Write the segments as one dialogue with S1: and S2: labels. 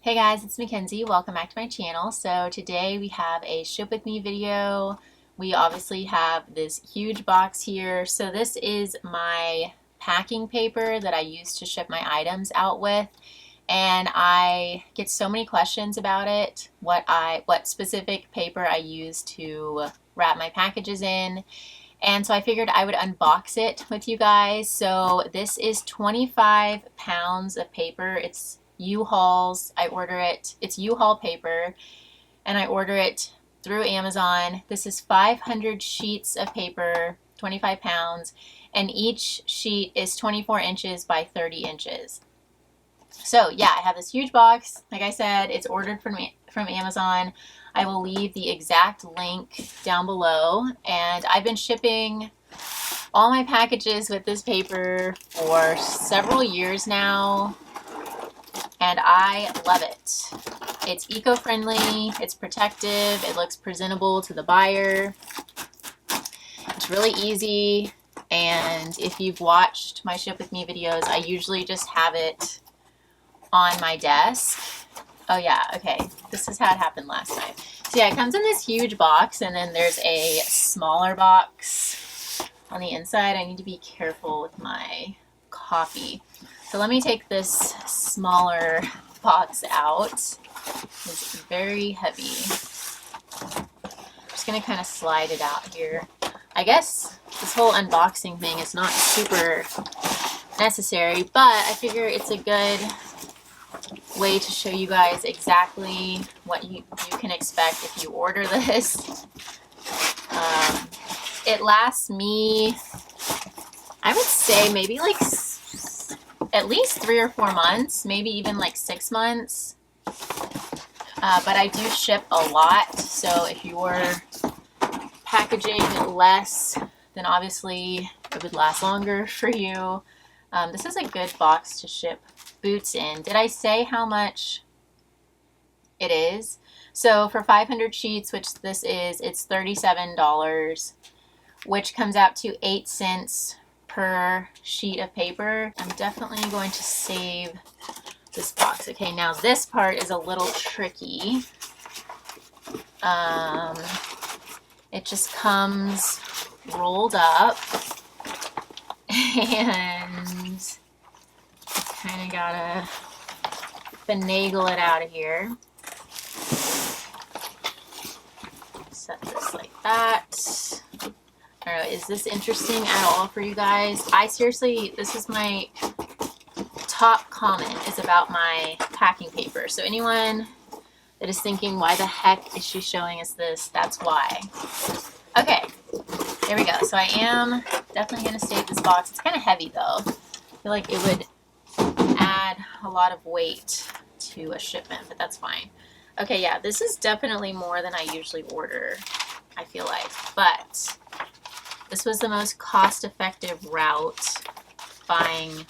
S1: Hey guys, it's Mackenzie. Welcome back to my channel. So today we have a ship with me video. We obviously have this huge box here. So this is my packing paper that I use to ship my items out with. And I get so many questions about it, what specific paper I use to wrap my packages in. And so I figured I would unbox it with you guys. So this is 25 pounds of paper. It's U-Hauls. I order it. It's U-Haul paper, and I order it through Amazon. This is 500 sheets of paper, 25 pounds, and each sheet is 24 inches by 30 inches. So yeah, I have this huge box. Like I said, it's ordered from Amazon. I will leave the exact link down below, and I've been shipping all my packages with this paper for several years now, and I love it. It's eco-friendly, it's protective, it looks presentable to the buyer. It's really easy, and if you've watched my Ship With Me videos, I usually just have it on my desk. Oh yeah, okay, this is how it happened last time. So yeah, it comes in this huge box, and then there's a smaller box on the inside. I need to be careful with my copy. So let me take this smaller box out. It's very heavy. I'm just gonna kind of slide it out here. I guess this whole unboxing thing is not super necessary, but I figure it's a good way to show you guys exactly what you can expect if you order this. It lasts me, I would say, maybe like at least 3 or 4 months, maybe even like 6 months. But I do ship a lot, so if you're packaging less, then obviously it would last longer for you. This is a good box to ship boots in. Did I say how much it is? So for 500 sheets, which this is, it's $37, which comes out to 8 cents per sheet of paper. I'm definitely going to save this box. Okay, now this part is a little tricky. It just comes rolled up, and kind of gotta finagle it out of here. Set this like that. I don't know, is this interesting at all for you guys? I seriously, this is my top comment, is about my packing paper. So anyone that is thinking, why the heck is she showing us this? That's why. Okay, there we go. So I am definitely going to save this box. It's kind of heavy though. I feel like it would add a lot of weight to a shipment, but that's fine. Okay, yeah, this is definitely more than I usually order, I feel like. But this was the most cost-effective route, buying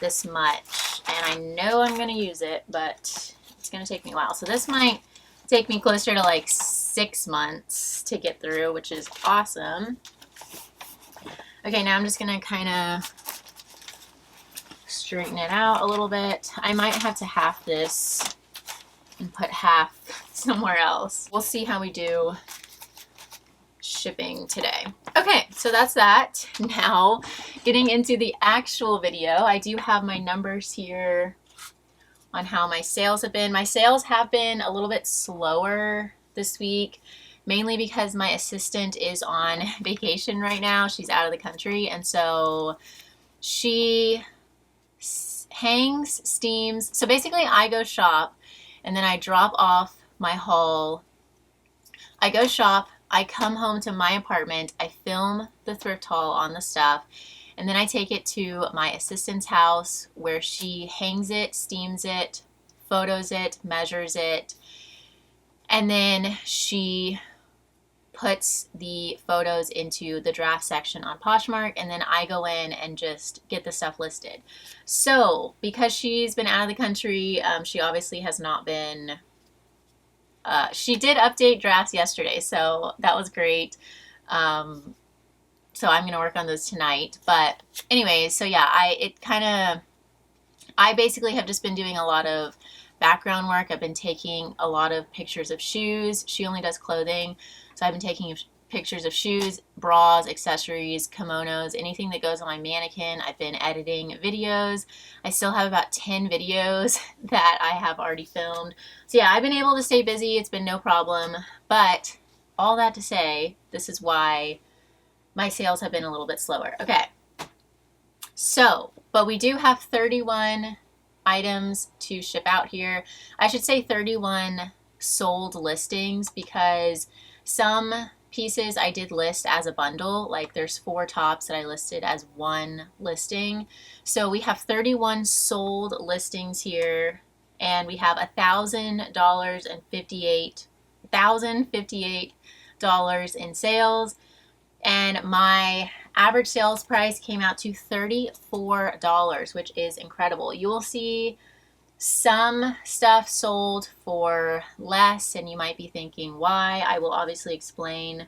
S1: this much. And I know I'm going to use it, but it's going to take me a while. So this might take me closer to like 6 months to get through, which is awesome. Okay, now I'm just going to kind of straighten it out a little bit. I might have to half this and put half somewhere else. We'll see how we do shipping today. Okay, so that's that. Now, getting into the actual video, I do have my numbers here on how my sales have been. My sales have been a little bit slower this week, mainly because my assistant is on vacation right now. She's out of the country, and so she hangs, steams. So basically I go shop, and then I drop off my haul. I go shop, I come home to my apartment, I film the thrift haul on the stuff, and then I take it to my assistant's house where she hangs it, steams it, photos it, measures it, and then she puts the photos into the draft section on Poshmark, and then I go in and just get the stuff listed. So because she's been out of the country, she obviously has not been, she did update drafts yesterday, so that was great. So I'm going to work on those tonight. But anyways, so yeah, I basically have just been doing a lot of background work. I've been taking a lot of pictures of shoes. She only does clothing, so I've been taking pictures of shoes, bras, accessories, kimonos, anything that goes on my mannequin. I've been editing videos. I still have about 10 videos that I have already filmed. So yeah, I've been able to stay busy. It's been no problem. But all that to say, this is why my sales have been a little bit slower. Okay. So, but we do have 31 items to ship out here. I should say 31 sold listings, because some pieces I did list as a bundle. Like there's 4 tops that I listed as one listing. So we have 31 sold listings here, and we have $1,058 in sales, and my average sales price came out to $34, which is incredible. You will see some stuff sold for less, and you might be thinking why. I will obviously explain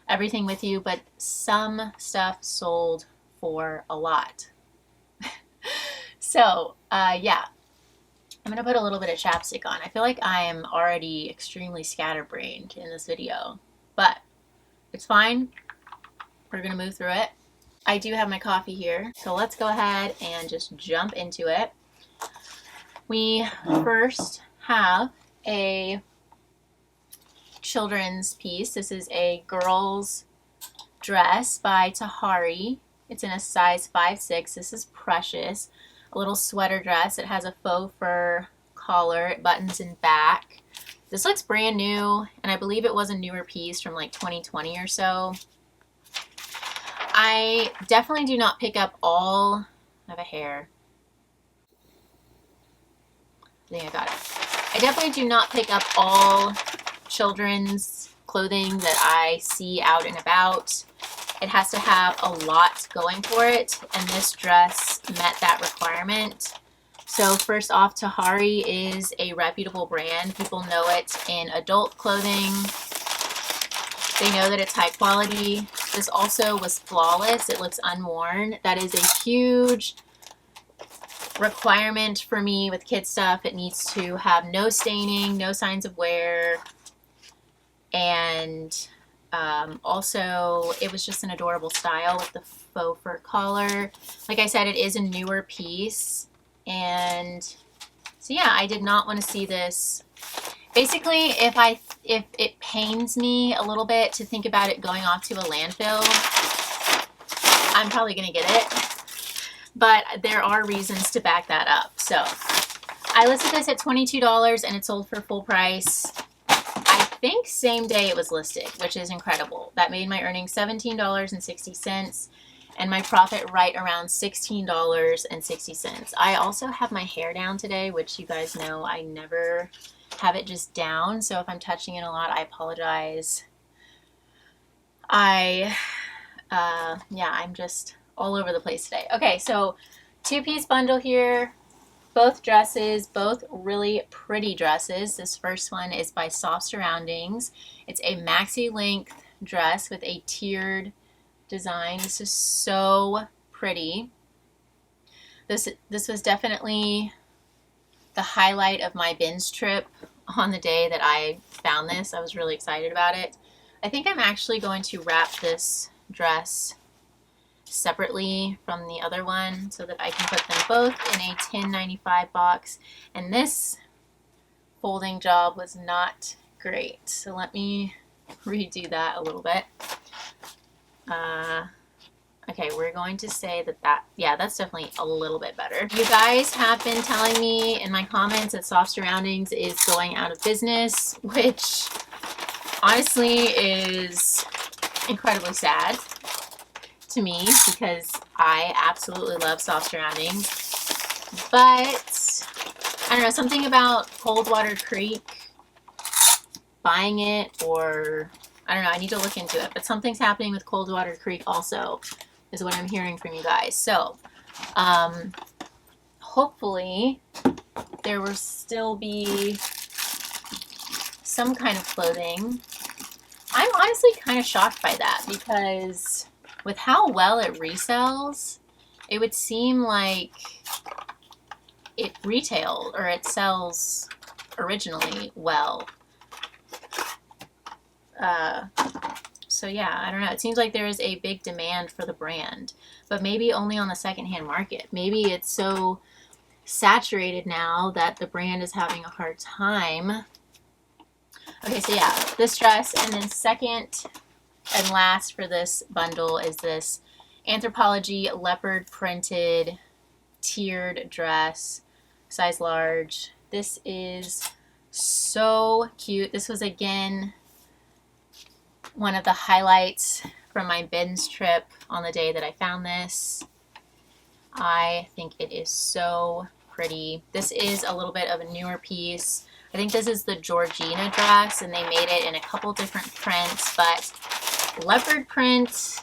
S1: everything with you, but some stuff sold for a lot. So yeah, I'm gonna put a little bit of chapstick on. I feel like I am already extremely scatterbrained in this video, but it's fine. We're gonna move through it. I do have my coffee here, so let's go ahead and just jump into it. We first have a children's piece. This is a girl's dress by Tahari. It's in a size 5'6". This is precious. A little sweater dress. It has a faux fur collar. It buttons in back. This looks brand new, and I believe it was a newer piece from like 2020 or so. I definitely do not pick up all. I have a hair. I think I got it. I definitely do not pick up all children's clothing that I see out and about. It has to have a lot going for it, and this dress met that requirement. So first off, Tahari is a reputable brand. People know it in adult clothing. They know that it's high quality. This also was flawless. It looks unworn. That is a huge requirement for me with kid stuff. It needs to have no staining, no signs of wear, and also it was just an adorable style with the faux fur collar. Like I said, it is a newer piece, and so yeah, I did not want to see this. Basically, if it pains me a little bit to think about it going off to a landfill, I'm probably gonna get it. But there are reasons to back that up. So I listed this at $22, and it sold for full price. I think same day it was listed, which is incredible. That made my earnings $17.60, and my profit right around $16.60. I also have my hair down today, which you guys know I never have it just down. So if I'm touching it a lot, I apologize. Yeah, I'm just all over the place today. Okay, so 2-piece bundle here. Both dresses, both really pretty dresses. This first one is by Soft Surroundings. It's a maxi length dress with a tiered design. This is so pretty. This was definitely the highlight of my binge trip on the day that I found this. I was really excited about it. I think I'm actually going to wrap this dress separately from the other one so that I can put them both in a $10.95 box. And this folding job was not great, so let me redo that a little bit. Okay, we're going to say that yeah, that's definitely a little bit better. You guys have been telling me in my comments that Soft Surroundings is going out of business, which honestly is incredibly sad to me because I absolutely love Soft Surroundings. But I don't know, something about Coldwater Creek, buying it, or I don't know, I need to look into it, but something's happening with Coldwater Creek also, is what I'm hearing from you guys. So hopefully there will still be some kind of clothing. I'm honestly kind of shocked by that, because with how well it resells, it would seem like it retails or it sells originally well. So yeah, I don't know. It seems like there is a big demand for the brand, but maybe only on the secondhand market. Maybe it's so saturated now that the brand is having a hard time. Okay, so yeah, this dress, and then second and last for this bundle is this Anthropologie leopard printed tiered dress, size large. This is so cute. This was again one of the highlights from my bins trip on the day that I found this. I think it is so pretty. This is a little bit of a newer piece. I think this is the Georgina dress, and they made it in a couple different prints, but leopard print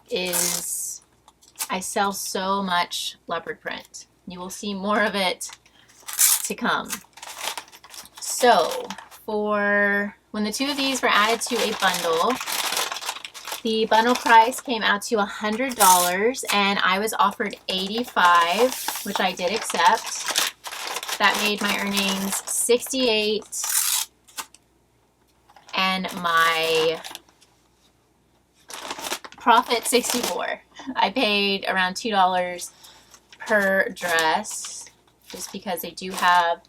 S1: is, I sell so much leopard print. You will see more of it to come. So for when the two of these were added to a bundle, the bundle price came out to $100, and I was offered $85, which I did accept. That made my earnings $68, and my profit $64. I paid around $2 per dress, just because they do have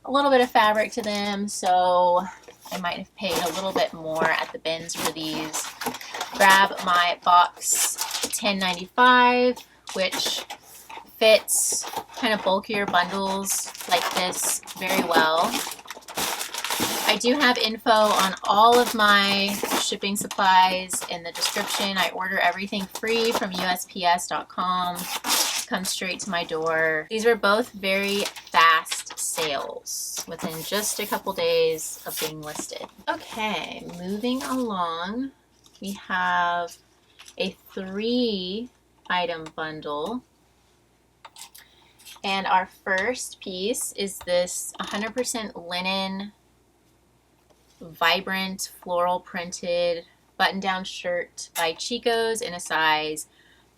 S1: a little bit of fabric to them, so I might have paid a little bit more at the bins for these. Grab my box $10.95, which fits kind of bulkier bundles like this very well. I do have info on all of my shipping supplies in the description. I order everything free from USPS.com. Comes straight to my door. These were both very fast sales within just a couple days of being listed. Okay, moving along, we have a 3-item bundle. And our first piece is this 100% linen, vibrant, floral printed button-down shirt by Chico's in a size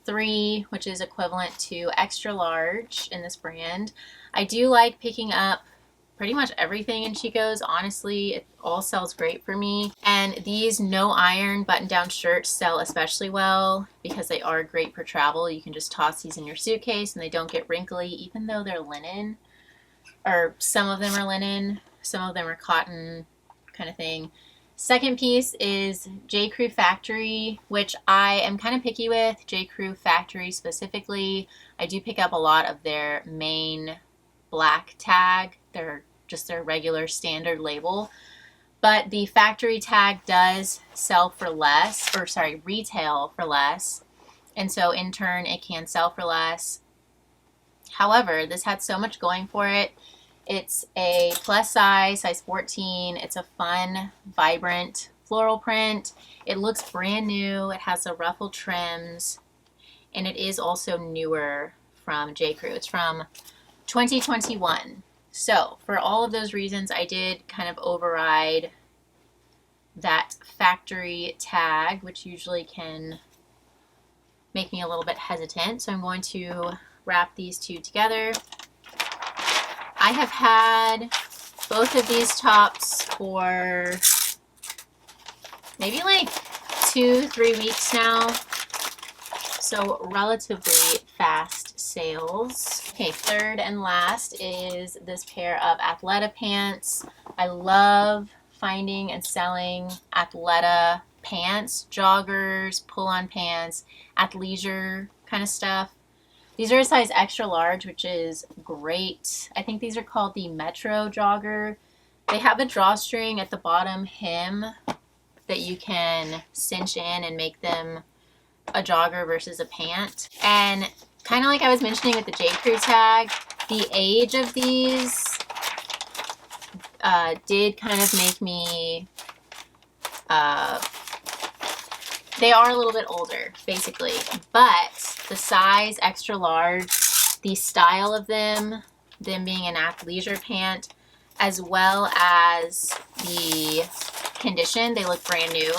S1: 3, which is equivalent to extra large in this brand. I do like picking up pretty much everything in Chico's. Honestly, it all sells great for me. And these no iron button-down shirts sell especially well because they are great for travel. You can just toss these in your suitcase and they don't get wrinkly, even though they're linen. Or some of them are linen, some of them are cotton kind of thing. Second piece is J. Crew Factory, which I am kind of picky with. J. Crew Factory specifically. I do pick up a lot of their main black tag. They're just their regular standard label. But the factory tag does sell for less, or sorry, retail for less. And so in turn, it can sell for less. However, this had so much going for it. It's a plus size, size 14. It's a fun, vibrant floral print. It looks brand new. It has the ruffle trims. And it is also newer from J. Crew. It's from 2021. So for all of those reasons, I did kind of override that factory tag, which usually can make me a little bit hesitant. So I'm going to wrap these two together. I have had both of these tops for maybe like 2-3 weeks now. So relatively fast sales. Okay, third and last is this pair of Athleta pants. I love finding and selling Athleta pants, joggers, pull-on pants, athleisure kind of stuff. These are a size extra large, which is great. I think these are called the Metro jogger. They have a drawstring at the bottom hem that you can cinch in and make them a jogger versus a pant. And kind of like I was mentioning with the J. Crew tag, the age of these did kind of make me, they are a little bit older, basically, but the size extra large, the style of them being an athleisure pant, as well as the condition, they look brand new,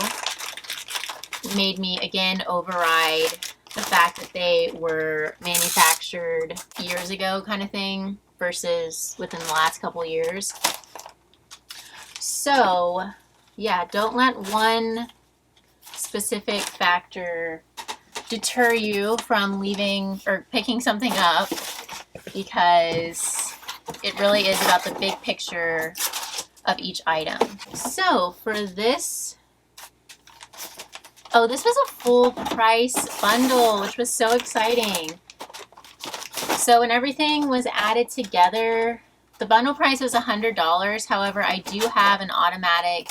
S1: made me again override the fact that they were manufactured years ago kind of thing. versus within the last couple years. So yeah, don't let one specific factor deter you from leaving or picking something up, because it really is about the big picture of each item. So for this, oh, this was a full price bundle, which was so exciting. So when everything was added together, the bundle price was $100. However, I do have an automatic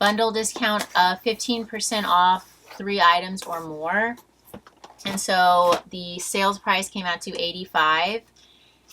S1: bundle discount of 15% off 3 items or more. And so the sales price came out to $85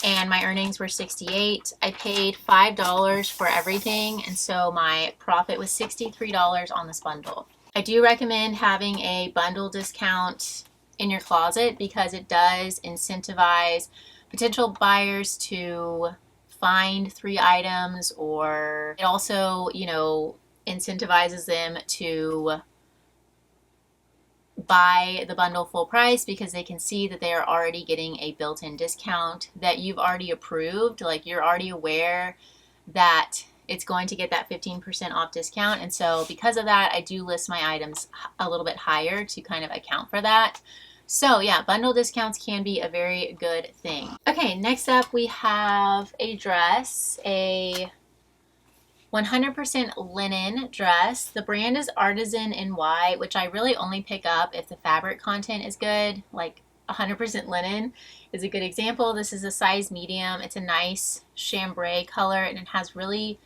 S1: and my earnings were $68. I paid $5 for everything, and so my profit was $63 on this bundle. I do recommend having a bundle discount in your closet because it does incentivize potential buyers to find 3 items, or it also, you know, incentivizes them to buy the bundle full price because they can see that they are already getting a built-in discount that you've already approved. Like, you're already aware that it's going to get that 15% off discount. And so because of that, I do list my items a little bit higher to kind of account for that. So yeah, bundle discounts can be a very good thing. Okay, next up we have a dress, a 100% linen dress. The brand is Artisan NY, which I really only pick up if the fabric content is good. Like 100% linen is a good example. This is a size medium. It's a nice chambray color and it has really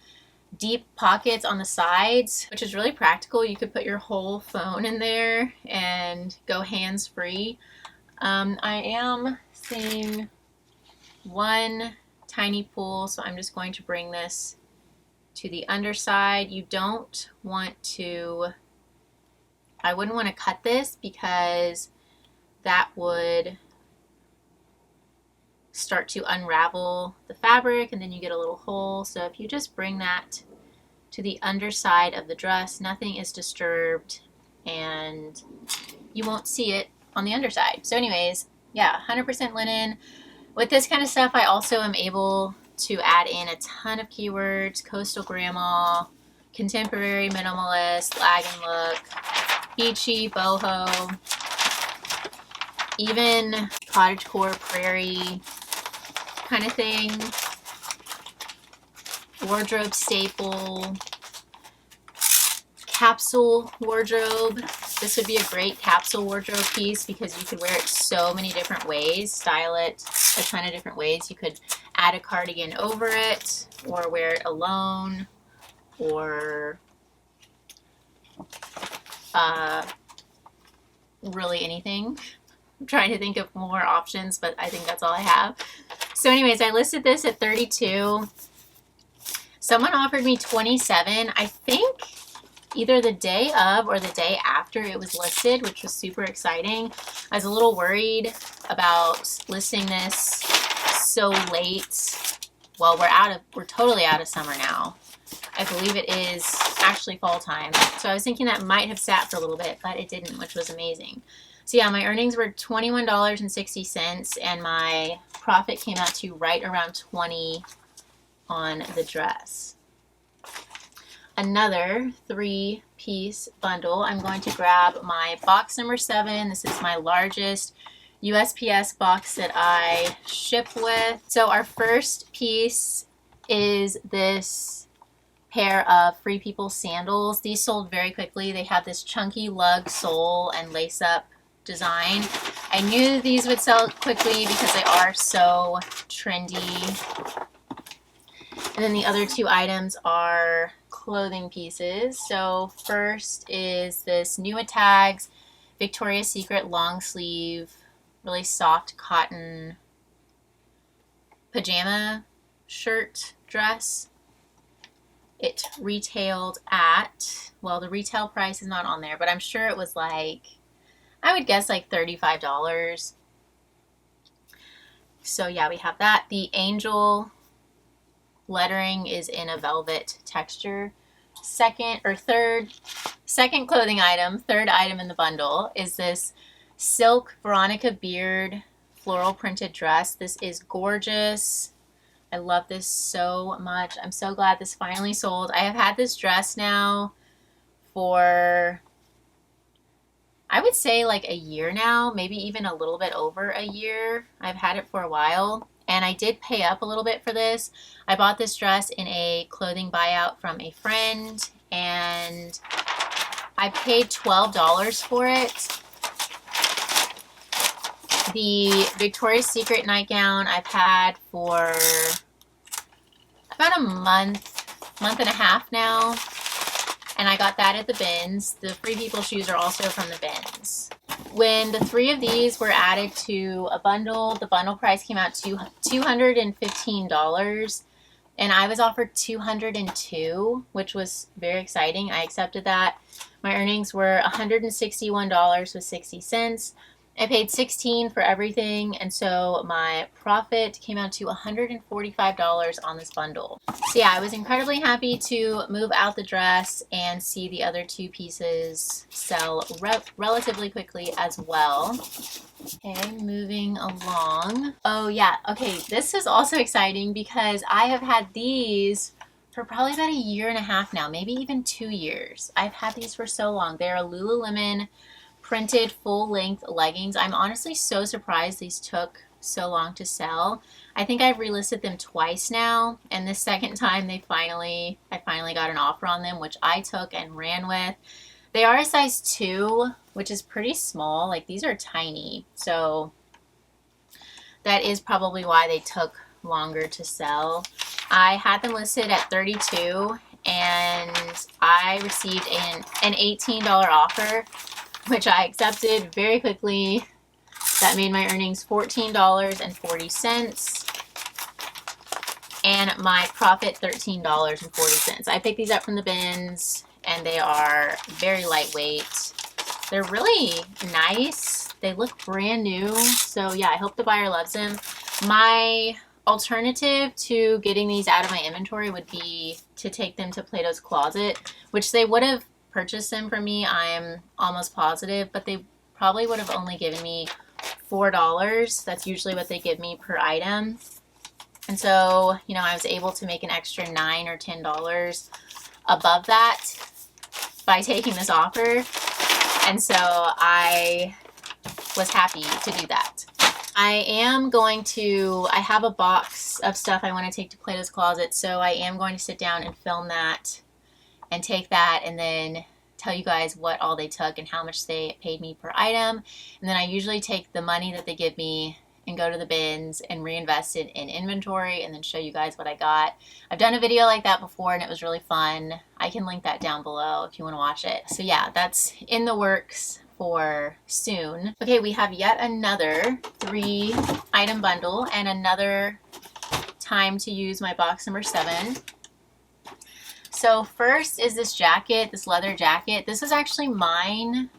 S1: deep pockets on the sides, which is really practical. You could put your whole phone in there and go hands-free. I am seeing one tiny pull, so I'm just going to bring this to the underside. You don't want to, I wouldn't want to cut this because that would start to unravel the fabric and then you get a little hole. So if you just bring that to the underside of the dress, nothing is disturbed and you won't see it on the underside. So anyways, yeah, 100% linen. With this kind of stuff, I also am able to add in a ton of keywords: coastal grandma, contemporary minimalist, lag and look, beachy, boho, even cottagecore prairie kind of thing, wardrobe staple, capsule wardrobe. This would be a great capsule wardrobe piece because you could wear it so many different ways, style it a ton of different ways. You could add a cardigan over it, or wear it alone, or really anything. I'm trying to think of more options, but I think that's all I have. So anyways, I listed this at $32. Someone offered me $27. I think either the day of or the day after it was listed, which was super exciting. I was a little worried about listing this so late. Well, we're totally out of summer now. I believe it is actually fall time. So I was thinking that might have sat for a little bit, but it didn't, which was amazing. So yeah, my earnings were $21.60 and my profit came out to right around $20 on the dress. Another 3-piece bundle. I'm going to grab my box number 7. This is my largest USPS box that I ship with. So our first piece is this pair of Free People sandals. These sold very quickly. They have this chunky lug sole and lace-up design. I knew these would sell quickly because they are so trendy. And then the other 2 items are clothing pieces. So first is this Numa Tags Victoria's Secret long sleeve, really soft cotton pajama shirt dress. It retailed at, well, the retail price is not on there, but I'm sure it was like, I would guess like $35. So yeah, we have that. The angel lettering is in a velvet texture. Second clothing item, third item in the bundle, is this silk Veronica Beard floral printed dress. This is gorgeous. I love this so much. I'm so glad this finally sold. I have had this dress now for, I would say like a year now, maybe even a little bit over a year. I've had it for a while, and I did pay up a little bit for this. I bought this dress in a clothing buyout from a friend, and I paid $12 for it. The Victoria's Secret nightgown I've had for about a month and a half now, and I got that at the bins. The Free People shoes are also from the bins. When the 3 of these were added to a bundle, the bundle price came out to $215, and I was offered $202, which was very exciting. I accepted that. My earnings were $161.60. I paid $16 for everything, and so my profit came out to $145 on this bundle. So yeah, I was incredibly happy to move out the dress and see the other 2 pieces sell relatively quickly as well. Okay, moving along. Oh yeah, okay, this is also exciting because I have had these for probably about a year and a half now, maybe even 2 years. I've had these for so long. They're a Lululemon printed full-length leggings. I'm honestly so surprised these took so long to sell. I think I've relisted them twice now, and the second time I finally got an offer on them, which I took and ran with. They are a size 2, which is pretty small. Like, these are tiny, so that is probably why they took longer to sell. I had them listed at $32, and I received an $18 offer, which I accepted very quickly. That made my earnings $14.40, and my profit $13.40. I picked these up from the bins, and they are very lightweight. They're really nice. They look brand new, so yeah, I hope the buyer loves them. My alternative to getting these out of my inventory would be to take them to Plato's Closet, which they would have purchased them from me, I'm almost positive, but they probably would have only given me $4. That's usually what they give me per item. And so, you know, I was able to make an extra $9 or $10 above that by taking this offer. And so I was happy to do that. I have a box of stuff I want to take to Plato's Closet, so I am going to sit down and film that and take that and then tell you guys what all they took and how much they paid me per item. And then I usually take the money that they give me and go to the bins and reinvest it in inventory and then show you guys what I got. I've done a video like that before and it was really fun. I can link that down below if you want to watch it. So yeah, that's in the works for soon. Okay, we have yet another 3 item bundle and another time to use my box number 7. So first is this jacket, this leather jacket. This is actually mine.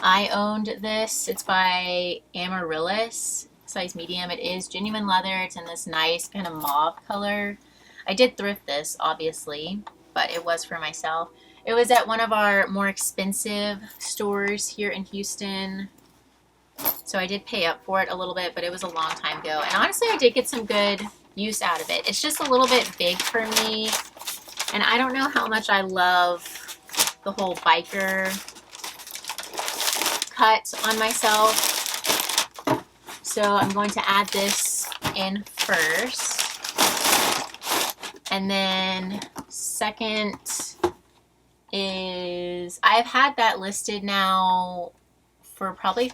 S1: I owned this. It's by Amaryllis, size medium. It is genuine leather. It's in this nice kind of mauve color. I did thrift this, obviously, but it was for myself. It was at one of our more expensive stores here in Houston. So I did pay up for it a little bit, but it was a long time ago. And honestly, I did get some good use out of it. It's just a little bit big for me. And I don't know how much I love the whole biker cut on myself. So I'm going to add this in first. And then second is, I've had that listed now for probably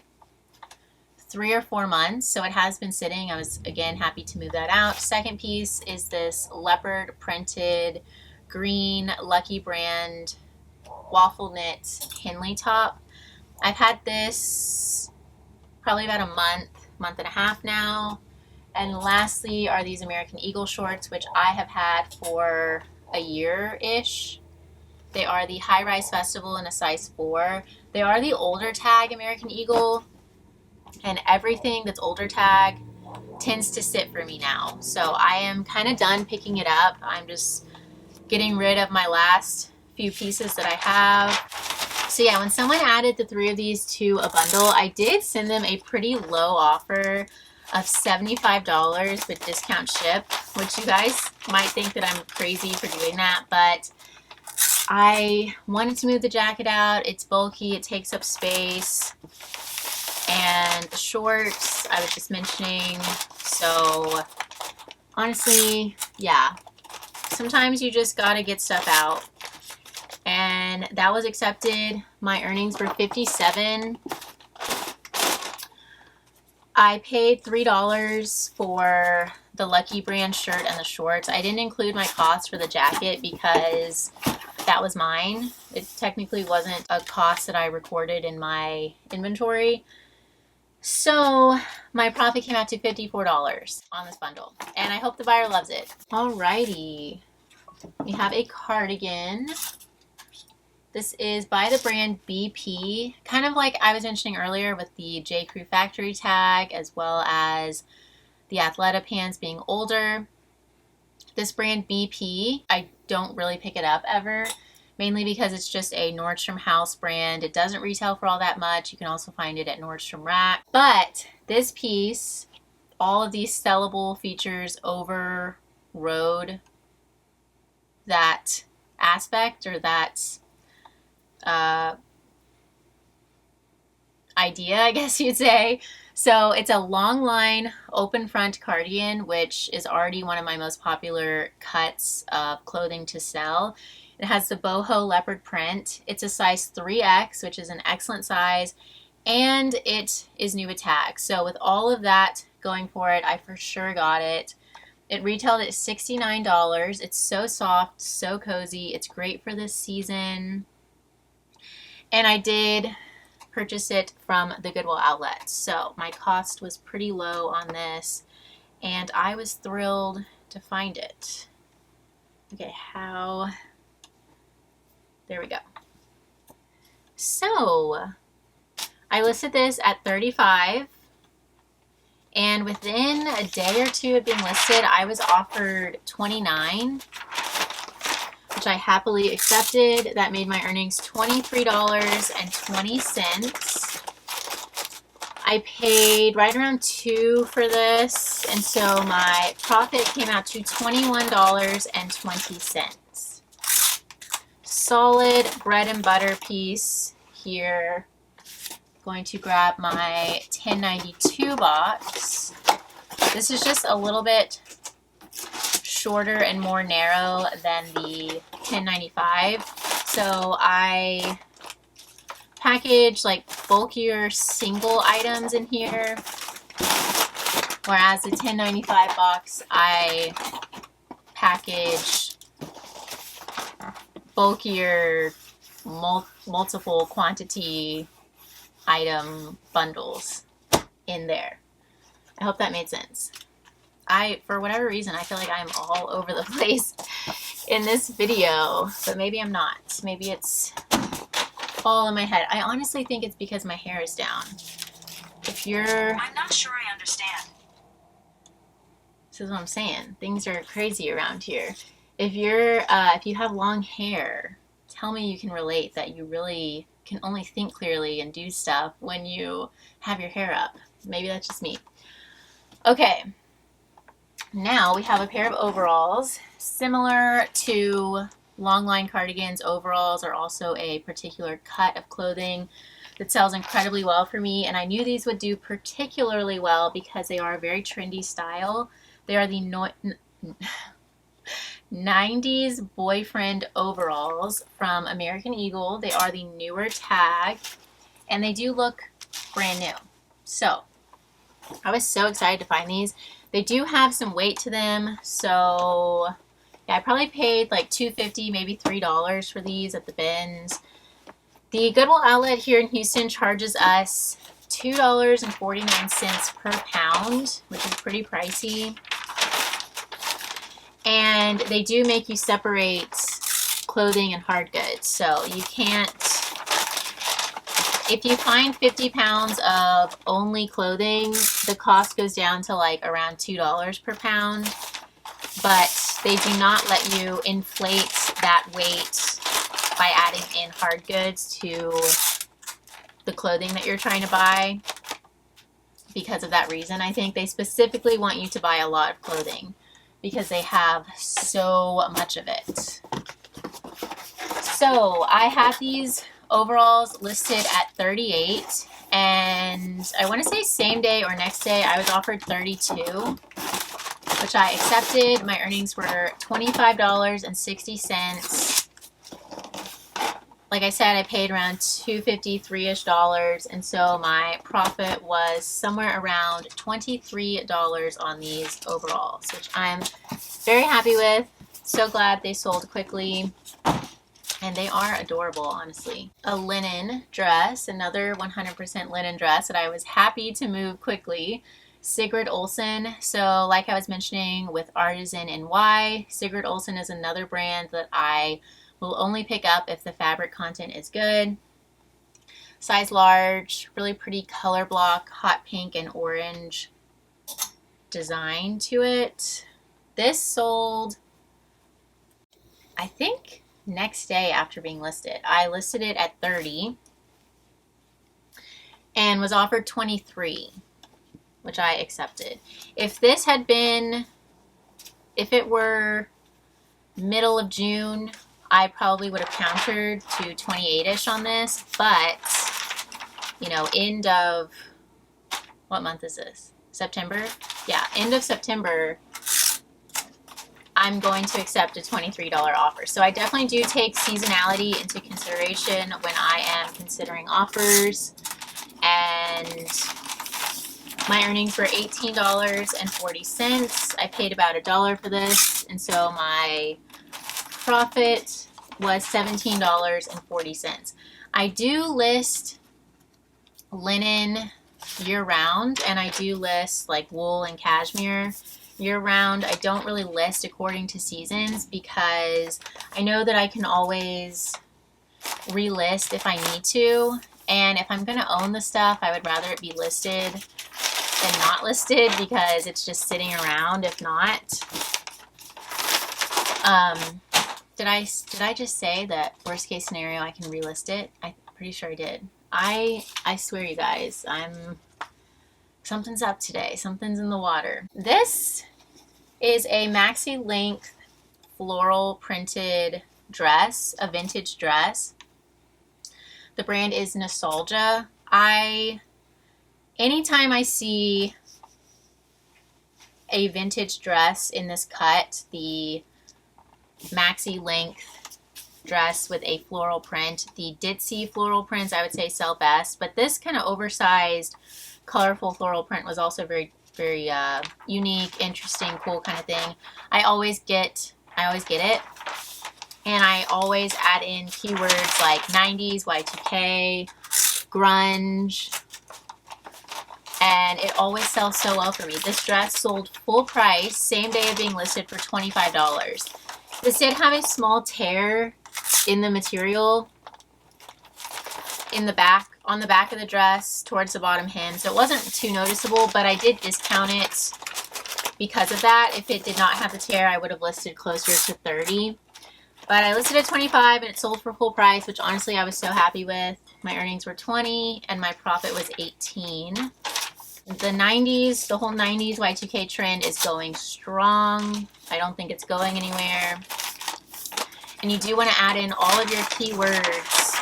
S1: 3 or 4 months. So it has been sitting. I was, again, happy to move that out. Second piece is this leopard printed green Lucky Brand waffle knit Henley top. I've had this probably about a month and a half now. And lastly are these American Eagle shorts, which I have had for a year-ish. They are the High Rise Festival in a size 4. They are the older tag American Eagle, and everything that's older tag tends to sit for me now. So I am kind of done picking it up. I'm just getting rid of my last few pieces that I have. So yeah, when someone added the 3 of these to a bundle, I did send them a pretty low offer of $75 with discount ship, which you guys might think that I'm crazy for doing that, but I wanted to move the jacket out. It's bulky, it takes up space, and the shorts I was just mentioning. So honestly, yeah, sometimes you just gotta get stuff out. And that was accepted. My earnings were $57. I paid $3 for the Lucky Brand shirt and the shorts. I didn't include my cost for the jacket because that was mine. It technically wasn't a cost that I recorded in my inventory. So my profit came out to $54 on this bundle, and I hope the buyer loves it. Alrighty, we have a cardigan. This is by the brand BP, kind of like I was mentioning earlier with the J. Crew factory tag, as well as the Athleta pants being older. This brand BP, I don't really pick it up ever, mainly because it's just a Nordstrom House brand. It doesn't retail for all that much. You can also find it at Nordstrom Rack. But this piece, all of these sellable features overrode that aspect, or that idea, I guess you'd say. So it's a long line open front cardigan, which is already one of my most popular cuts of clothing to sell. It has the boho leopard print. It's a size 3X, which is an excellent size, and it is new with tag. So with all of that going for it, I for sure got it. It retailed at $69. It's so soft, so cozy. It's great for this season. And I did purchase it from the Goodwill outlet. So my cost was pretty low on this, and I was thrilled to find it. Okay, there we go. So I listed this at $35, and within a day or two of being listed, I was offered $29, which I happily accepted. That made my earnings $23.20. I paid right around $2 for this, and so my profit came out to $21.20. Solid bread and butter piece here. Going to grab my 1092 box. This is just a little bit shorter and more narrow than the 1095. So I package like bulkier single items in here, whereas the 1095 box I package bulkier multiple quantity item bundles in there. I hope that made sense. For whatever reason, I feel like I'm all over the place in this video, but maybe I'm not. Maybe it's all in my head. I honestly think it's because my hair is down. I'm not sure I understand. This is what I'm saying. Things are crazy around here. If you have long hair, tell me you can relate that you really can only think clearly and do stuff when you have your hair up. Maybe that's just me. Okay. Now we have a pair of overalls. Similar to long line cardigans, overalls are also a particular cut of clothing that sells incredibly well for me, and I knew these would do particularly well because they are a very trendy style. They are the 90s boyfriend overalls from American Eagle. They are the newer tag, and they do look brand new. So I was so excited to find these. They do have some weight to them, so yeah, I probably paid like $2.50, maybe $3 for these at the bins. The Goodwill outlet here in Houston charges us $2.49 per pound, which is pretty pricey. And they do make you separate clothing and hard goods, so you can't, if you find 50 pounds of only clothing, the cost goes down to like around $2 per pound, but they do not let you inflate that weight by adding in hard goods to the clothing that you're trying to buy, because of that reason. I think they specifically want you to buy a lot of clothing because they have so much of it. So I have these overalls listed at $38, and I want to say same day or next day I was offered $32, which I accepted. My earnings were $25.60. Like I said, I paid around $253-ish, and so my profit was somewhere around $23 on these overalls, which I'm very happy with. So glad they sold quickly, and they are adorable, honestly. A linen dress, another 100% linen dress that I was happy to move quickly. Sigrid Olsen. So like I was mentioning with Artisan NY, Sigrid Olsen is another brand that I will only pick up if the fabric content is good. Size large, really pretty color block, hot pink and orange design to it. This sold, I think, next day after being listed. I listed it at $30 and was offered $23, which I accepted. If this had been, if it were middle of June, I probably would have countered to 28-ish on this, but, you know, end of, what month is this? September? Yeah, end of September, I'm going to accept a $23 offer. So I definitely do take seasonality into consideration when I am considering offers, and my earnings were $18.40. I paid about $1 for this, and so my profit was $17.40. I do list linen year-round, and I do list like wool and cashmere year-round. I don't really list according to seasons because I know that I can always relist if I need to, and if I'm going to own the stuff, I would rather it be listed than not listed because it's just sitting around if not. Did I just say that worst case scenario I can relist it? I'm pretty sure I did. I swear, you guys, something's up today. Something's in the water. This is a maxi length floral printed dress, a vintage dress. The brand is Nostalgia. Anytime I see a vintage dress in this cut, the maxi length dress with a floral print, the ditzy floral prints I would say sell best, but this kind of oversized colorful floral print was also very unique, interesting, cool kind of thing. I always get it, and I always add in keywords like 90s, Y2K, grunge, and it always sells so well for me. This dress sold full price, same day of being listed for $25. This did have a small tear in the material in the back, on the back of the dress towards the bottom hem, so it wasn't too noticeable, but I did discount it because of that. If it did not have the tear, I would have listed closer to $30, but I listed at $25 and it sold for full price, which honestly I was so happy with. My earnings were $20 and my profit was $18. The 90s, the whole 90s Y2K trend is going strong. I don't think it's going anywhere. And you do want to add in all of your keywords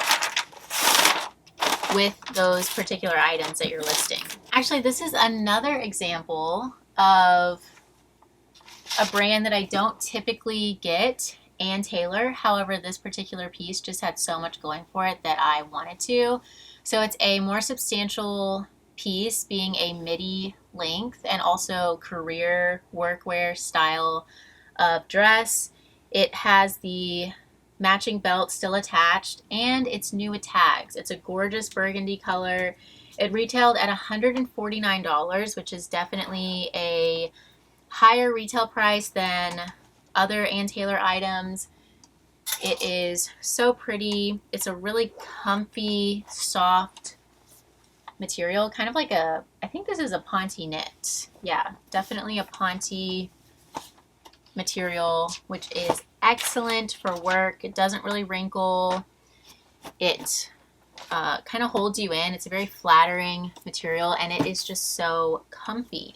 S1: with those particular items that you're listing. Actually, this is another example of a brand that I don't typically get and tailor. However, this particular piece just had so much going for it that I wanted to. So it's a more substantial piece, being a midi length and also career workwear style of dress. It has the matching belt still attached, and it's new with tags. It's a gorgeous burgundy color. It retailed at $149, which is definitely a higher retail price than other Ann Taylor items. It is so pretty. It's a really comfy, soft material, kind of like a, I think this is a Ponte knit. Yeah, definitely a Ponte material, which is excellent for work. It doesn't really wrinkle. It kind of holds you in. It's a very flattering material, and it is just so comfy.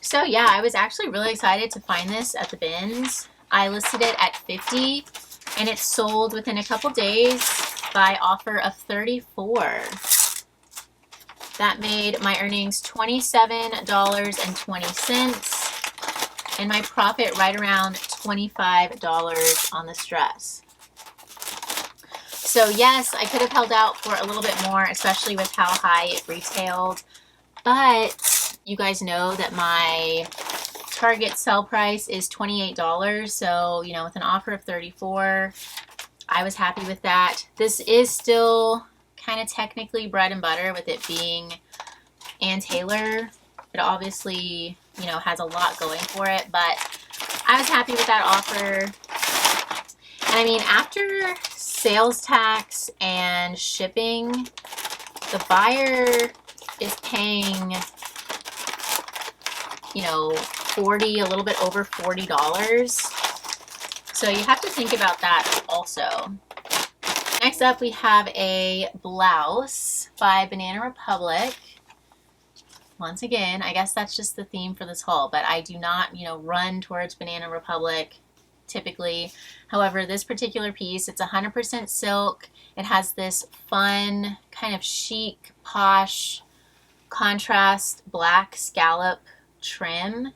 S1: So yeah, I was actually really excited to find this at the bins. I listed it at $50, and it sold within a couple days by offer of $34. That made my earnings $27.20, and my profit right around $25 on this dress. So yes, I could have held out for a little bit more, especially with how high it retailed, but you guys know that my target sell price is $28, so you know, with an offer of $34, I was happy with that. This is still kind of technically bread and butter with it being Ann Taylor. It obviously, you know, has a lot going for it, but I was happy with that offer. And I mean, after sales tax and shipping, the buyer is paying, you know, a little bit over $40. So you have to think about that also. Next up, we have a blouse by Banana Republic. Once again, I guess that's just the theme for this haul, but I do not, you know, run towards Banana Republic typically. However, this particular piece, it's 100% silk. It has this fun, kind of chic, posh, contrast black scallop trim.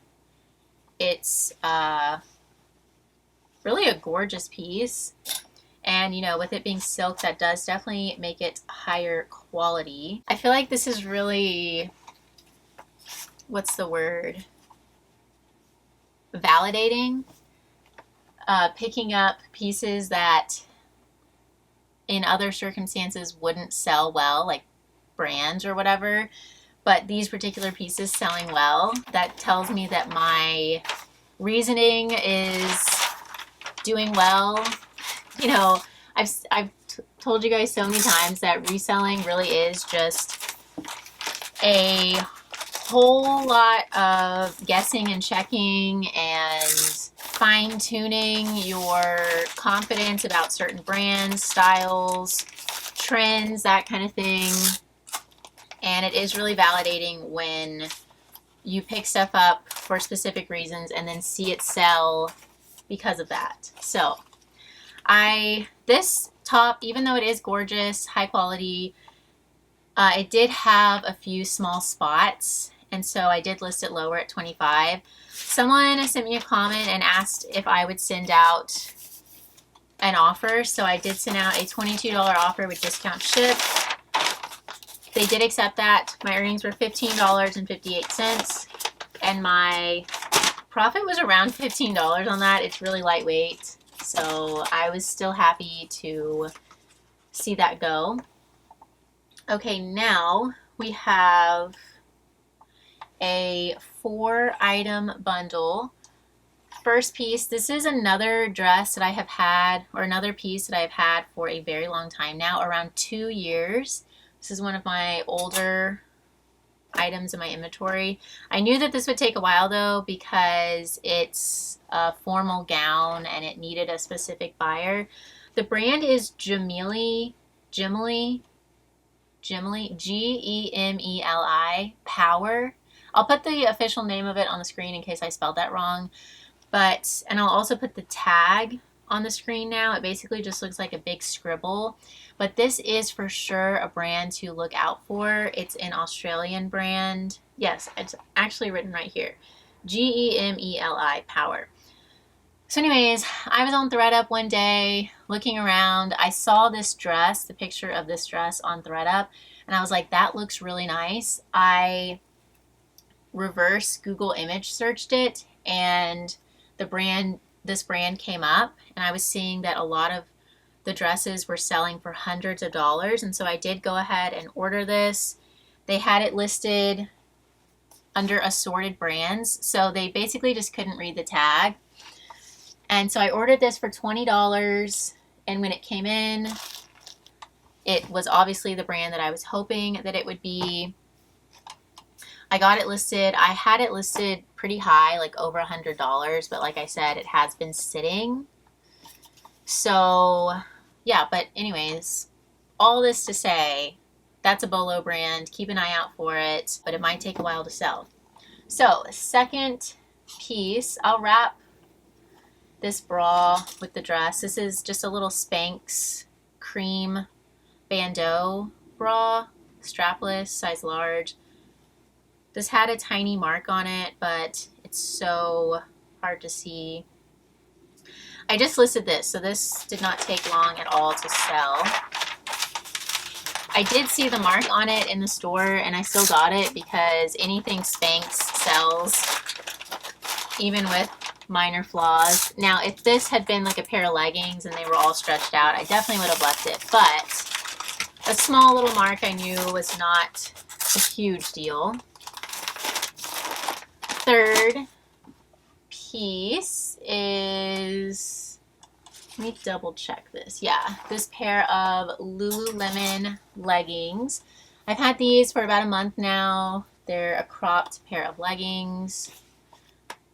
S1: It's really a gorgeous piece. And, you know, with it being silk, that does definitely make it higher quality. I feel like this is really, what's the word? Validating. Picking up pieces that in other circumstances wouldn't sell well, like brands or whatever, but these particular pieces selling well. That tells me that my reasoning is doing well. You know, I've told you guys so many times that reselling really is just a whole lot of guessing and checking and fine-tuning your confidence about certain brands, styles, trends, that kind of thing. And it is really validating when you pick stuff up for specific reasons and then see it sell because of that. So this top, even though it is gorgeous, high quality, it did have a few small spots, and so I did list it lower at $25. Someone sent me a comment and asked if I would send out an offer, so I did send out a $22 offer with discount ship. They did accept that. My earnings were $15.58, and my profit was around $15 on that. It's really lightweight, so I was still happy to see that go. Okay, now we have a 4-item bundle. First piece, this is another dress that I have had, or another piece that I've had for a very long time now, around 2 years. This is one of my older items in my inventory. I knew that this would take a while though, because it's a formal gown and it needed a specific buyer. The brand is Gemeli, G-E-M-E-L-I, Power. I'll put the official name of it on the screen in case I spelled that wrong. And I'll also put the tag on the screen now. It basically just looks like a big scribble. But this is for sure a brand to look out for. It's an Australian brand. Yes, it's actually written right here. G-E-M-E-L-I, Power. So anyways, I was on ThredUp one day looking around. I saw this dress, the picture of this dress on ThredUp, and I was like, that looks really nice. I reverse Google image searched it, and this brand came up, and I was seeing that a lot of the dresses were selling for hundreds of dollars, and so I did go ahead and order this. They had it listed under assorted brands, so they basically just couldn't read the tag. And so I ordered this for $20, and when it came in, it was obviously the brand that I was hoping that it would be. I got it listed. I had it listed pretty high, like over $100, but like I said, it has been sitting. So yeah, but anyways, all this to say, that's a Bolo brand. Keep an eye out for it, but it might take a while to sell. So, second piece, I'll wrap this bra with the dress. This is just a little Spanx cream bandeau bra, strapless, size large. This had a tiny mark on it, but it's so hard to see. I just listed this, so this did not take long at all to sell. I did see the mark on it in the store, and I still got it because anything Spanx sells, even with minor flaws. Now, if this had been like a pair of leggings and they were all stretched out, I definitely would have left it, but a small little mark I knew was not a huge deal. Third piece is, let me double check this. Yeah, this pair of Lululemon leggings. I've had these for about a month now. They're a cropped pair of leggings.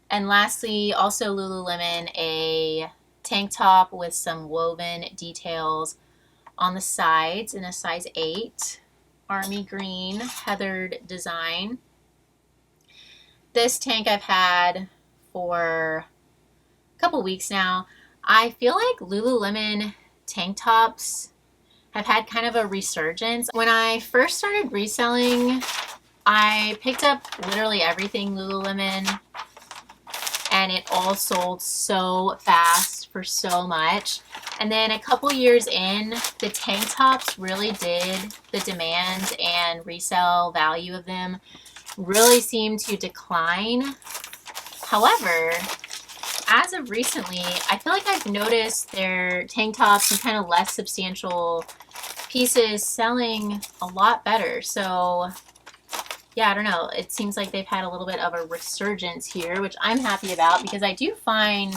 S1: And lastly, also Lululemon, a tank top with some woven details on the sides in a size 8. Army green, heathered design. This tank I've had for a couple weeks now. I feel like Lululemon tank tops have had kind of a resurgence. When I first started reselling, I picked up literally everything Lululemon, and it all sold so fast for so much. And then a couple years in, the tank tops really did, the demand and resale value of them really seemed to decline. However, as of recently, I feel like I've noticed their tank tops and kind of less substantial pieces selling a lot better. So yeah, I don't know. It seems like they've had a little bit of a resurgence here, which I'm happy about because I do find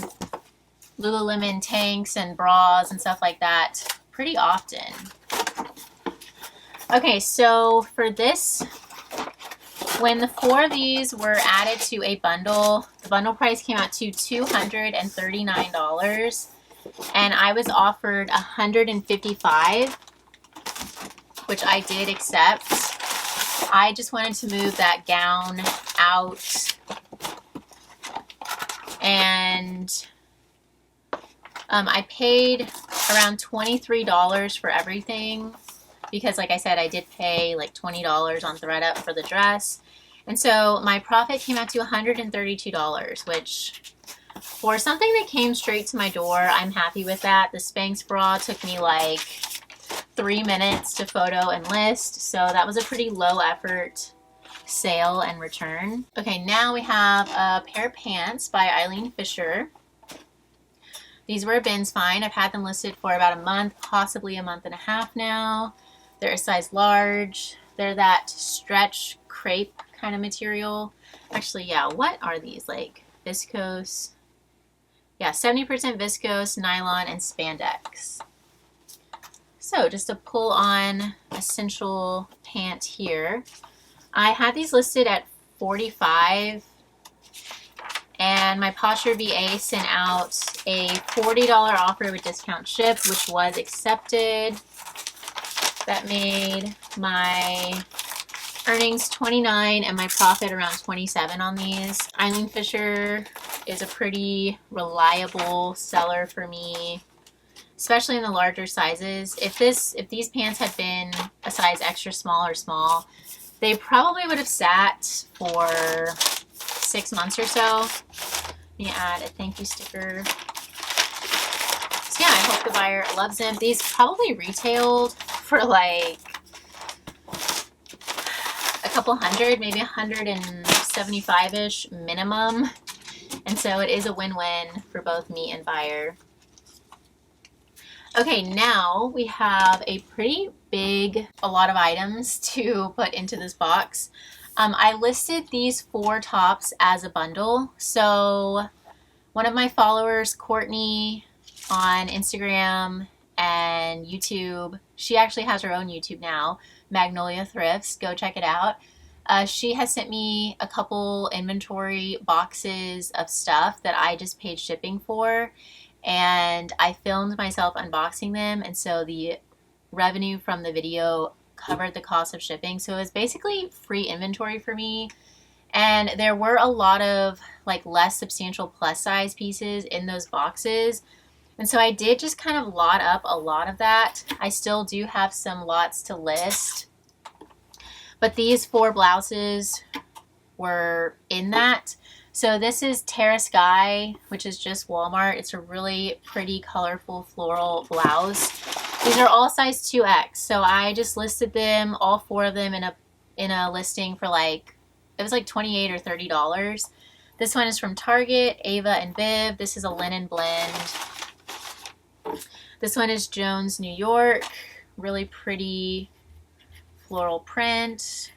S1: Lululemon tanks and bras and stuff like that pretty often. Okay, so for this, when the 4 of these were added to a bundle, the bundle price came out to $239, and I was offered $155, which I did accept. I just wanted to move that gown out, and I paid around $23 for everything because, like I said, I did pay like $20 on ThredUp for the dress. And so my profit came out to $132, which for something that came straight to my door, I'm happy with that. The Spanx bra took me like 3 minutes to photo and list, so that was a pretty low effort sale and return. Okay, now we have a pair of pants by Eileen Fisher. These were a bins find. I've had them listed for about a month, possibly a month and a half now. They're a size large. They're that stretch crepe kind of material. Actually, yeah, what are these? Like viscose? Yeah, 70% viscose, nylon, and spandex. So just a pull on essential pant here. I had these listed at $45, and my PosherVA sent out a $40 offer with discount ship, which was accepted. That made my earnings $29 and my profit around $27 on these. Eileen Fisher is a pretty reliable seller for me, especially in the larger sizes. If these pants had been a size extra small or small, they probably would have sat for 6 months or so. Let me add a thank you sticker. So yeah, I hope the buyer loves them. These probably retailed for like a couple hundred, maybe 175-ish minimum. And so it is a win-win for both me and buyer. Okay, now we have a pretty big, a lot of items to put into this box. I listed these 4 tops as a bundle. So one of my followers, Courtney, on Instagram and YouTube, she actually has her own YouTube now, Magnolia Thrifts. Go check it out. She has sent me a couple inventory boxes of stuff that I just paid shipping for, and I filmed myself unboxing them, and so the revenue from the video covered the cost of shipping. So it was basically free inventory for me. And there were a lot of like less substantial plus size pieces in those boxes. And so I did just kind of lot up a lot of that. I still do have some lots to list. But these 4 blouses were in that. So this is Terra Sky, which is just Walmart. It's a really pretty, colorful floral blouse. These are all size 2X. So I just listed them, all 4 of them in a listing for like, it was like $28 or $30. This one is from Target, Ava and Viv. This is a linen blend. This one is Jones, New York. Really pretty floral print.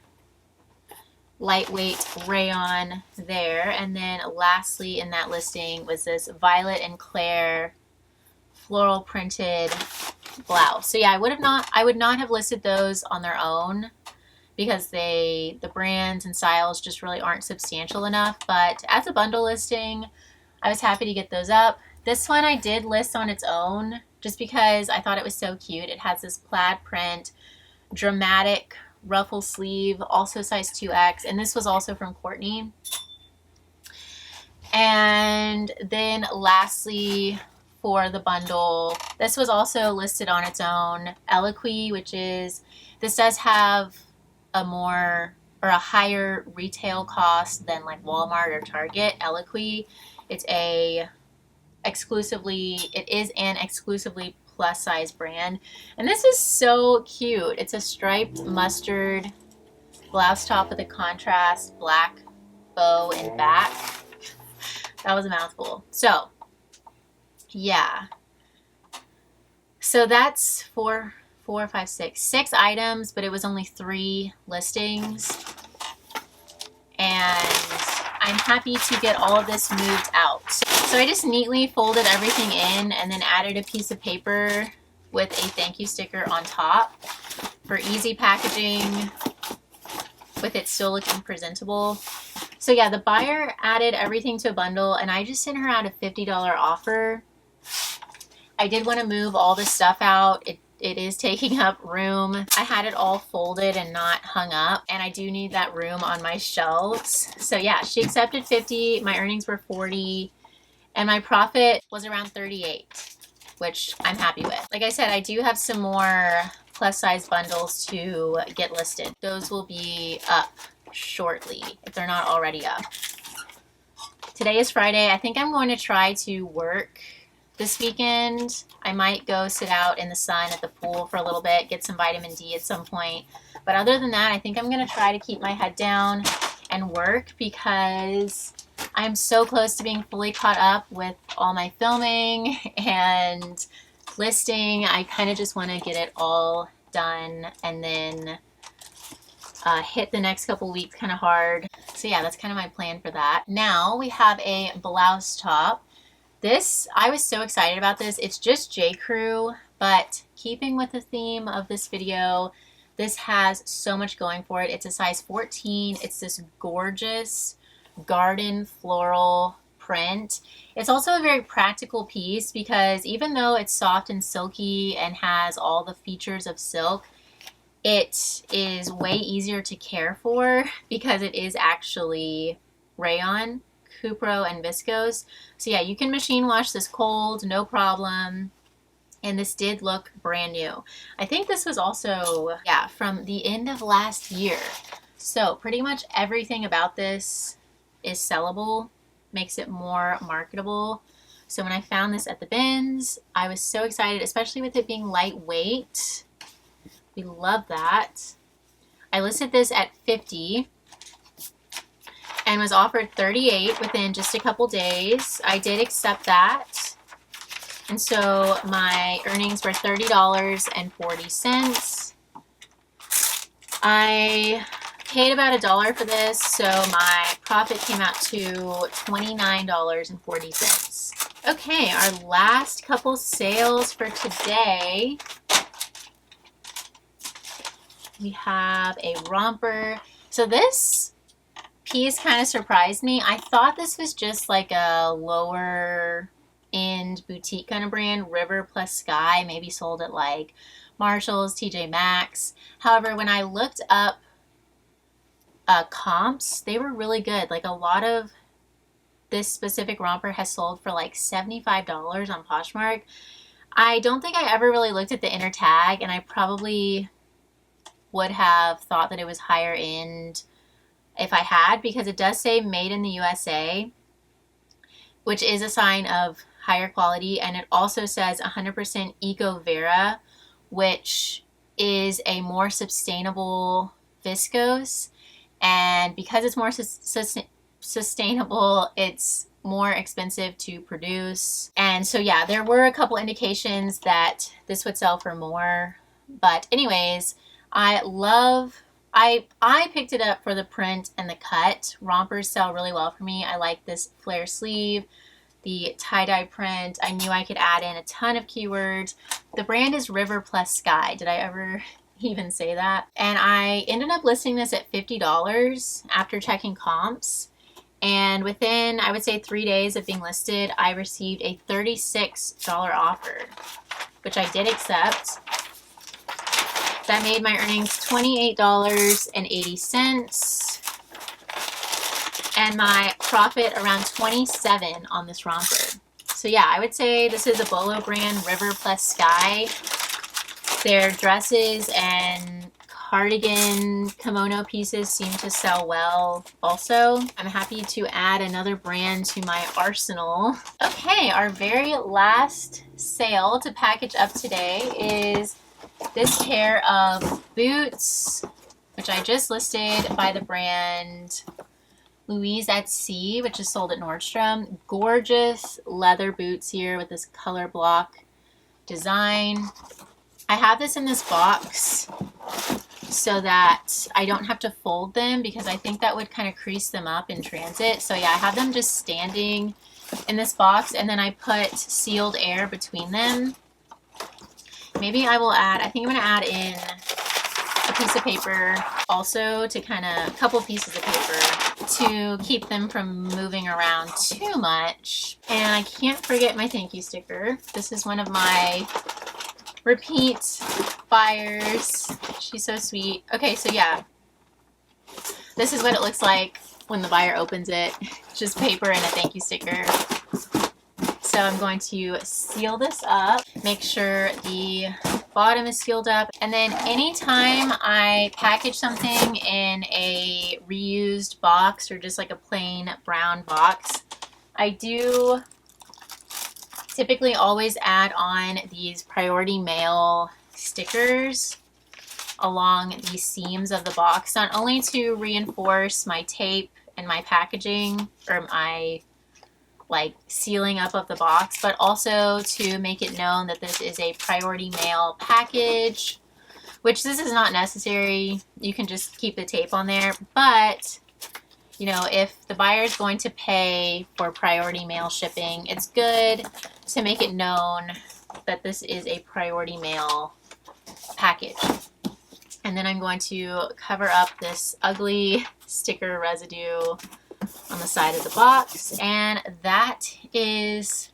S1: Lightweight rayon there. And then lastly in that listing was this Violet and Claire floral printed blouse. So yeah, I would not have listed those on their own because the brands and styles just really aren't substantial enough. But as a bundle listing, I was happy to get those up. This one I did list on its own just because I thought it was so cute. It has this plaid print, dramatic ruffle sleeve, also size 2X, and this was also from Courtney. And then lastly for the bundle, this was also listed on its own. Eloquy, which is, this does have a higher retail cost than like Walmart or Target. Eloquy, it is an exclusively plus size brand, and this is so cute. It's a striped mustard blouse top with a contrast black bow and back. That was a mouthful. So yeah, so that's 6 items, but it was only 3 listings, and I'm happy to get all of this moved out. So I just neatly folded everything in and then added a piece of paper with a thank you sticker on top for easy packaging with it still looking presentable. So yeah, the buyer added everything to a bundle and I just sent her out a $50 offer. I did want to move all this stuff out. It is taking up room. I had it all folded and not hung up, and I do need that room on my shelves. So yeah, she accepted 50, my earnings were 40, and my profit was around 38, which I'm happy with. Like I said, I do have some more plus size bundles to get listed. Those will be up shortly if they're not already up. Today is Friday. I think I'm going to try to work this weekend. I might go sit out in the sun at the pool for a little bit, get some vitamin D at some point. But other than that, I think I'm going to try to keep my head down and work because I'm so close to being fully caught up with all my filming and listing. I kind of just want to get it all done and then hit the next couple weeks kind of hard. So yeah, that's kind of my plan for that. Now we have a blouse top. This, I was so excited about this. It's just J. Crew, but keeping with the theme of this video, this has so much going for it. It's a size 14. It's this gorgeous garden floral print. It's also a very practical piece because even though it's soft and silky and has all the features of silk, it is way easier to care for because it is actually rayon, Cupro, and viscose. So yeah, you can machine wash this cold, no problem. And this did look brand new. I think this was also, yeah, from the end of last year. So pretty much everything about this is sellable, makes it more marketable. So when I found this at the bins, I was so excited, especially with it being lightweight. We love that. I listed this at 50 and was offered 38 within just a couple days. I did accept that. And so my earnings were $30.40. I paid about $1 for this, so my profit came out to $29.40. Okay, our last couple sales for today. We have a romper. So this piece kind of surprised me. I thought this was just like a lower high-end boutique kind of brand, River plus Sky, maybe sold at like Marshall's, TJ Maxx. However, when I looked up comps, they were really good. Like a lot of this specific romper has sold for like $75 on Poshmark. I don't think I ever really looked at the inner tag, and I probably would have thought that it was higher end if I had, because it does say made in the USA, which is a sign of higher quality, and it also says 100% EcoVera, which is a more sustainable viscose, and because it's more sustainable, it's more expensive to produce. And so yeah, there were a couple indications that this would sell for more, but anyways, I picked it up for the print and the cut. Rompers sell really well for me. I like this flare sleeve, the tie-dye print. I knew I could add in a ton of keywords. The brand is River plus Sky. Did I ever even say that? And I ended up listing this at $50 after checking comps. And within, I would say, 3 days of being listed, I received a $36 offer, which I did accept. That made my earnings $28.80, and my profit around $27 on this romper. So yeah, I would say this is a Bolo brand, River plus Sky. Their dresses and cardigan kimono pieces seem to sell well also. I'm happy to add another brand to my arsenal. Okay, our very last sale to package up today is this pair of boots, which I just listed by the brand Louise at Sea, which is sold at Nordstrom. Gorgeous leather boots here with this color block design. I have this in this box so that I don't have to fold them, because I think that would kind of crease them up in transit. So yeah, I have them just standing in this box, and then I put sealed air between them. Maybe I will add, I think I'm going to add in a piece of paper also, to kind of, a couple pieces of paper to keep them from moving around too much. And I can't forget my thank you sticker. This is one of my repeat buyers. She's so sweet. Okay, so yeah, this is what it looks like when the buyer opens it. Just paper and a thank you sticker. So I'm going to seal this up, make sure the bottom is sealed up, and then anytime I package something in a reused box or just like a plain brown box, I do typically always add on these priority mail stickers along the seams of the box, not only to reinforce my tape and my packaging, or my like sealing up of the box, but also to make it known that this is a priority mail package, which this is not necessary. You can just keep the tape on there, but you know, if the buyer is going to pay for priority mail shipping, it's good to make it known that this is a priority mail package. And then I'm going to cover up this ugly sticker residue on the side of the box, and that is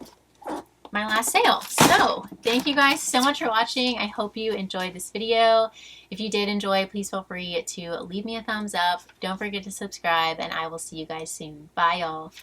S1: my last sale. So thank you guys so much for watching. I hope you enjoyed this video. If you did enjoy, please feel free to leave me a thumbs up. Don't forget to subscribe, and I will see you guys soon. Bye, y'all.